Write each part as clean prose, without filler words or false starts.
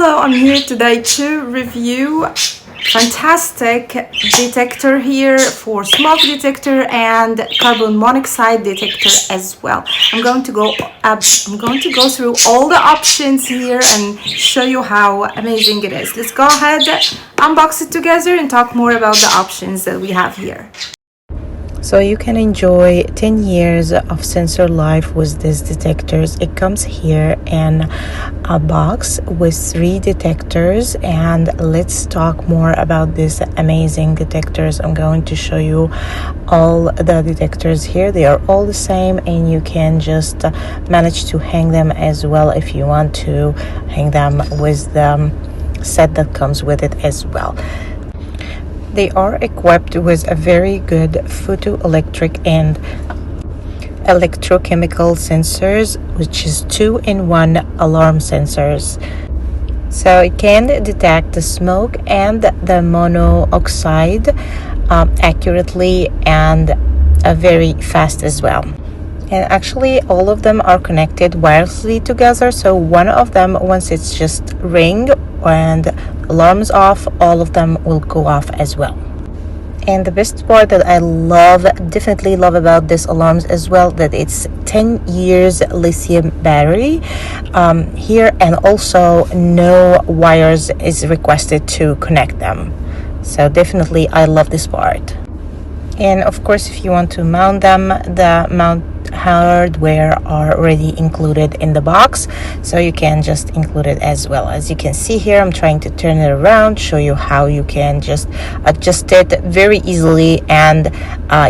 Hello, I'm here today to review fantastic detector here for smoke detector and carbon monoxide detector as well. I'm going to go through all the options here and show you how amazing it is. Let's go ahead, unbox it together and talk more about the options that we have here. So you can enjoy 10 years of sensor life with these detectors. It comes here in a box with 3 detectors, and let's talk more about these amazing detectors. I'm going to show you all the detectors here. They are all the same, and you can just manage to hang them as well if you want to hang them with the set that comes with it as well. They are equipped with a very good photoelectric and electrochemical sensors, which is 2-in-1 alarm sensors. So it can detect the smoke and the monoxide accurately and very fast as well. And actually all of them are connected wirelessly together, so one of them, once it's just ring and alarms off, all of them will go off as well. And the best part that I definitely love about these alarms as well, that it's 10 years lithium battery here, and also no wires is requested to connect them. So definitely I love this part. And of course, if you want to mount them, the mount hardware are already included in the box, so you can just include it as well. As you can see here, I'm trying to turn it around, show you how you can just adjust it very easily and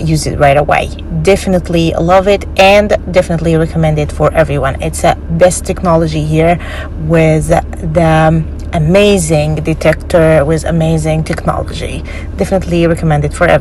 use it right away. Definitely love it and definitely recommend it for everyone. It's a best technology here with the amazing detector with amazing technology. Definitely recommend it for everyone.